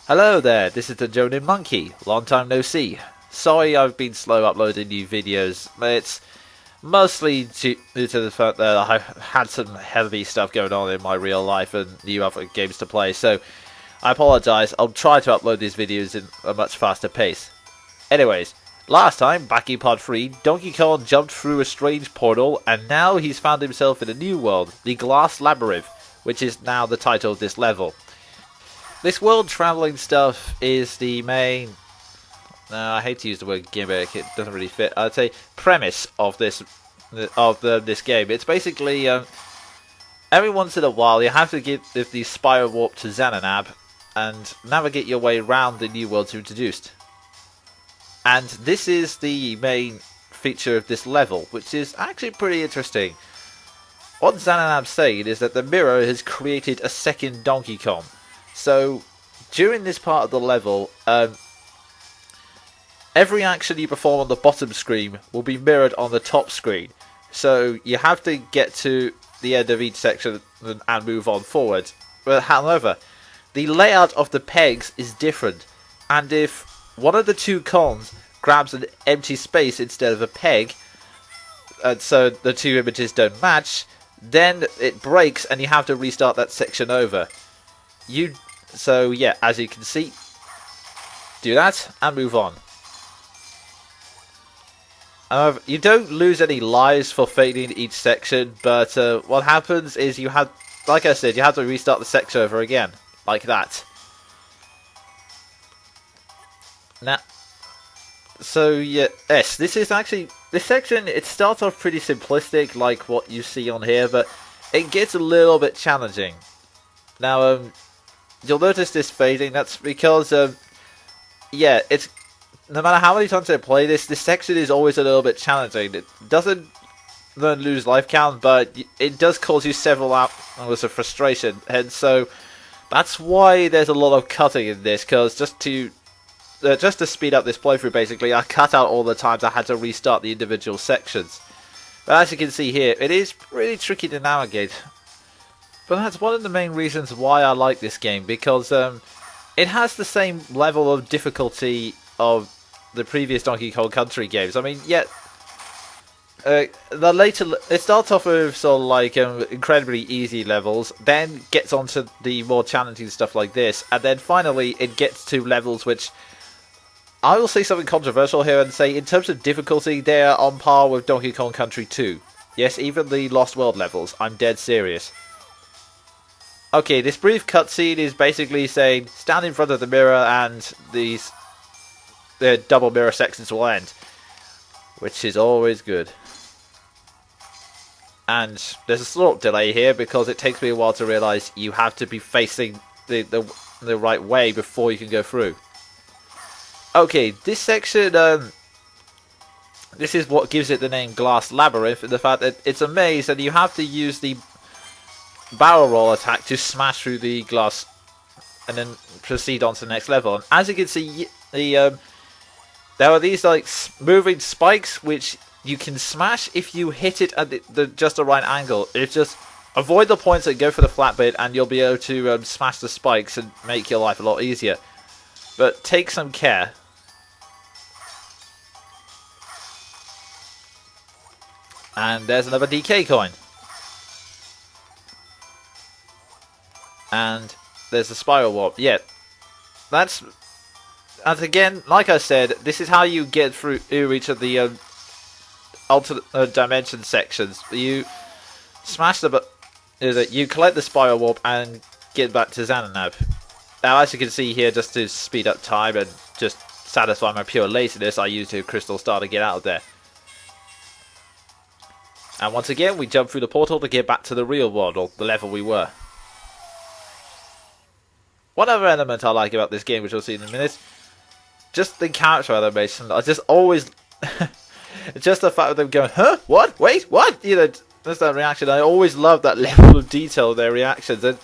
Hello there, this is the Jonin Monkey. Long time no see. Sorry I've been slow uploading new videos. It's mostly due to the fact that I've had some heavy stuff going on in my real life and new other games to play, so I apologise. I'll try to upload these videos in a much faster pace. Anyways, last time, back in Part 3, Donkey Kong jumped through a strange portal and now he's found himself in a new world, the Glass Labyrinth, which is now the title of this level. This world travelling stuff is the main, I hate to use the word gimmick, it doesn't really fit, I'd say premise of this game. It's basically, every once in a while you have to give the spiral warp to Xananab and navigate your way around the new worlds introduced. And this is the main feature of this level, which is actually pretty interesting. What Xananab's saying is that the mirror has created a second Donkey Kong. So, during this part of the level, every action you perform on the bottom screen will be mirrored on the top screen. So, you have to get to the end of each section and move on forward. But however, the layout of the pegs is different. And if one of the two Kongs grabs an empty space instead of a peg, and so the two images don't match, then it breaks and you have to restart that section over. So yeah, as you can see, do that and move on. You don't lose any lives for failing each section, but what happens is you have, like I said, you have to restart the section over again, like that. Now, so yeah, yes, this is actually, this section, it starts off pretty simplistic, like what you see on here, but it gets a little bit challenging. Now, you'll notice this fading. That's because, yeah, it's no matter how many times I play this section is always a little bit challenging. It doesn't lose life count, but it does cause you several hours of frustration, and so that's why there's a lot of cutting in this. Because just to speed up this playthrough, basically, I cut out all the times I had to restart the individual sections. But as you can see here, it is really tricky to navigate. But that's one of the main reasons why I like this game, because it has the same level of difficulty of the previous Donkey Kong Country games. I mean, yet it starts off with sort of like incredibly easy levels, then gets onto the more challenging stuff like this, and then finally it gets to levels which I will say something controversial here and say, in terms of difficulty, they are on par with Donkey Kong Country 2. Yes, even the Lost World levels. I'm dead serious. Okay, this brief cutscene is basically saying, stand in front of the mirror and the double mirror sections will end. Which is always good. And there's a slight delay here because it takes me a while to realise you have to be facing the right way before you can go through. Okay, this section, this is what gives it the name Glass Labyrinth, and the fact that it's a maze and you have to use the barrel roll attack to smash through the glass and then proceed on to the next level. And as you can see, there are these like moving spikes which you can smash if you hit it at just the right angle. It's just avoid the points that go for the flat bit and you'll be able to smash the spikes and make your life a lot easier. But take some care. And there's another DK coin. And there's the spiral warp. Yeah, that's again, like I said, this is how you get through each of the alternate dimension sections. You smash you collect the spiral warp and get back to Xananab. Now, as you can see here, just to speed up time and just satisfy my pure laziness, I used a crystal star to get out of there. And once again, we jump through the portal to get back to the real world, or the level we were. One other element I like about this game, which we'll see in a minute, just the character animation. I just always, just the fact of them going, huh, what, wait, what? You know, just that reaction. I always love that level of detail in their reactions, and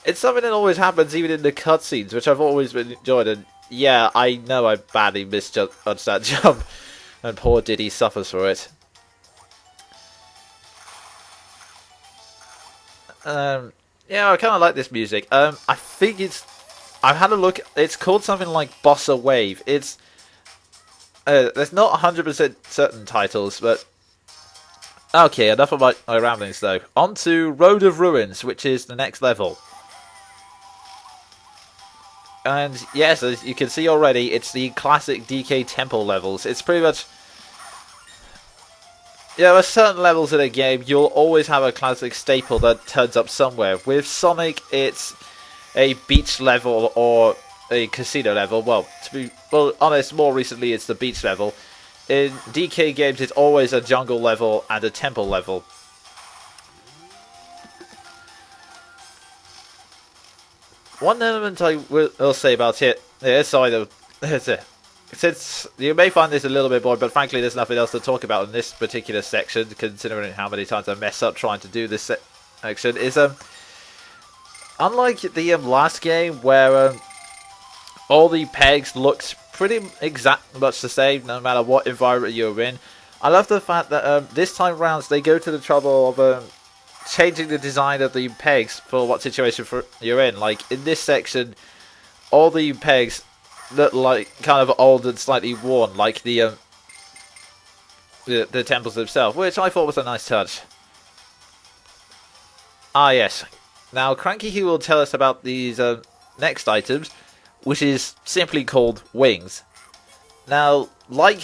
it's something that always happens even in the cutscenes, which I've always been enjoyed. And yeah, I know I badly misjudged that jump, and poor Diddy suffers for it. Yeah, I kind of like this music. I think it's I've had a look. It's called something like Bossa Wave. It's there's not 100% certain titles, but okay. Enough about my ramblings, though. On to Road of Ruins, which is the next level. And yes, as you can see already, it's the classic DK Temple levels. It's pretty much... Yeah, with certain levels in a game, you'll always have a classic staple that turns up somewhere. With Sonic, it's a beach level or a casino level. Well, to be honest, more recently it's the beach level. In DK games, it's always a jungle level and a temple level. One element I will say about it, since you may find this a little bit boring, but frankly there's nothing else to talk about in this particular section, considering how many times I mess up trying to do this section, is unlike the last game where all the pegs looked pretty much the same no matter what environment you're in, I love the fact that this time round they go to the trouble of changing the design of the pegs for what situation you're in. Like in this section, all the pegs look like kind of old and slightly worn, like the temples themselves, which I thought was a nice touch. Ah yes, now Cranky Hugh will tell us about these next items, which is simply called wings. Now, like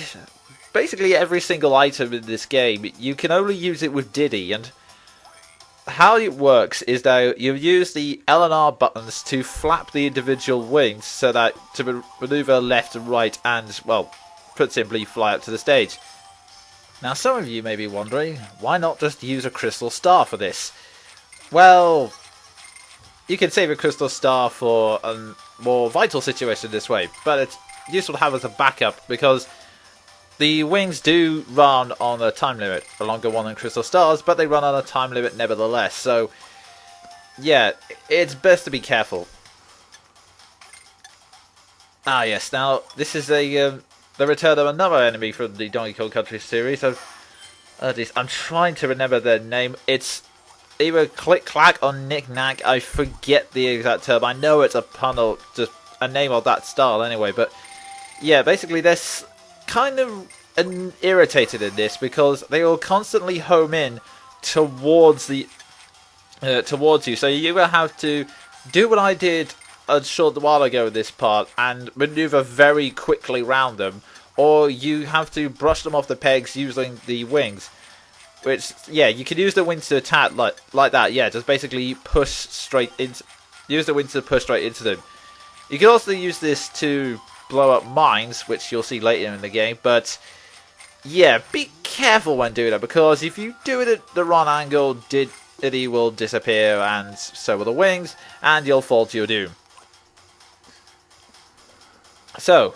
basically every single item in this game, you can only use it with Diddy, and how it works is that you use the L and R buttons to flap the individual wings so that to maneuver left and right and, well, put simply, fly up to the stage. Now some of you may be wondering, why not just use a crystal star for this? Well, you can save a crystal star for a more vital situation this way, but it's useful to have as a backup because the wings do run on a time limit, a longer one than crystal stars, but they run on a time limit nevertheless. So, yeah, it's best to be careful. Ah, yes. Now, this is the return of another enemy from the Donkey Kong Country series. I'm trying to remember their name. It's either Click Clack or Knick Knack. I forget the exact term. I know it's a pun or just a name of that style anyway. But yeah, basically they're kind of irritated in this because they will constantly home in towards towards you. So you will have to do what I did a short while ago in this part and maneuver very quickly round them, or you have to brush them off the pegs using the wings. Which, yeah, you can use the wings to attack like that. Yeah, just basically push straight into. Use the wings to push straight into them. You can also use this to blow up mines, which you'll see later in the game. But yeah, be careful when doing that, because if you do it at the wrong angle, Diddy will disappear, and so will the wings, and you'll fall to your doom. So,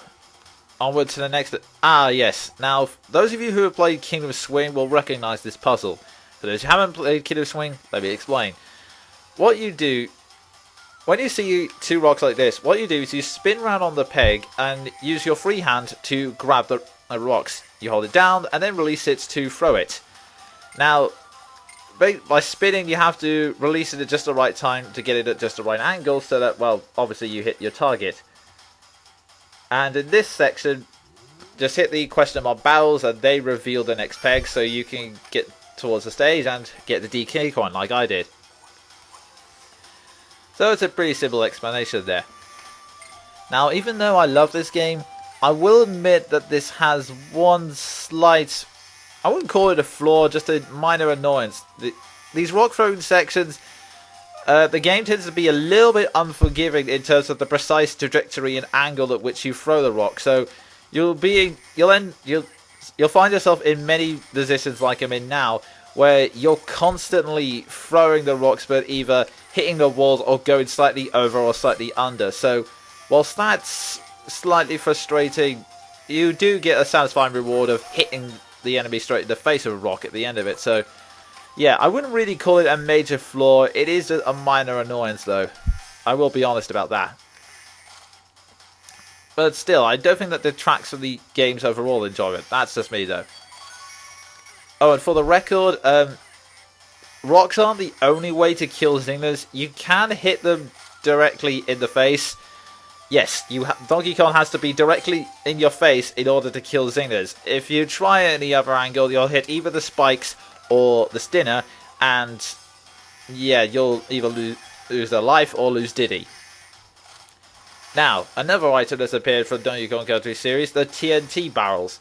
onward to the next... Ah, yes. Now, those of you who have played Kingdom Swing will recognise this puzzle. For those who haven't played Kingdom Swing, let me explain. What you do... When you see two rocks like this, what you do is you spin around on the peg and use your free hand to grab the rocks. You hold it down and then release it to throw it. Now, by spinning, you have to release it at just the right time to get it at just the right angle so that, well, obviously you hit your target. And in this section, just hit the question mark barrels and they reveal the next peg so you can get towards the stage and get the DK coin like I did. So it's a pretty simple explanation there. Now, even though I love this game, I will admit that this has one slight, I wouldn't call it a flaw, just a minor annoyance. These rock throwing sections, the game tends to be a little bit unforgiving in terms of the precise trajectory and angle at which you throw the rock. So you'll find yourself in many positions like I'm in now, where you're constantly throwing the rocks, but either hitting the walls or going slightly over or slightly under. So whilst that's slightly frustrating, you do get a satisfying reward of hitting the enemy straight in the face with a rock at the end of it. So yeah, I wouldn't really call it a major flaw. It is a minor annoyance though. I will be honest about that. But still, I don't think that detracts from the game's overall enjoyment. That's just me though. Oh, and for the record, rocks aren't the only way to kill Zingers. You can hit them directly in the face, Yes, Donkey Kong has to be directly in your face in order to kill zingers. If you try any other angle, you'll hit either the spikes or the stinner, and yeah, you'll either lose a life or lose Diddy. Now, another item that's appeared from Donkey Kong Country series, the TNT barrels.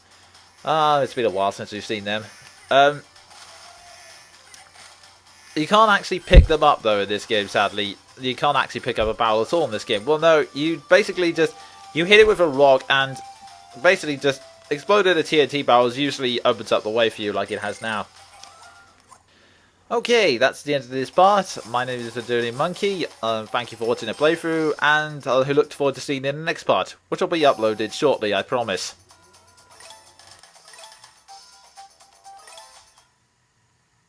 It's been a while since we've seen them. You can't actually pick them up though in this game, sadly. You can't actually pick up a barrel at all in this game. Well, no, you basically just, you hit it with a rock and basically just exploding the TNT barrels usually opens up the way for you like it has now. Okay, that's the end of this part. My name is the Jonin Monkey. Thank you for watching the playthrough, and I look forward to seeing you in the next part, which will be uploaded shortly, I promise.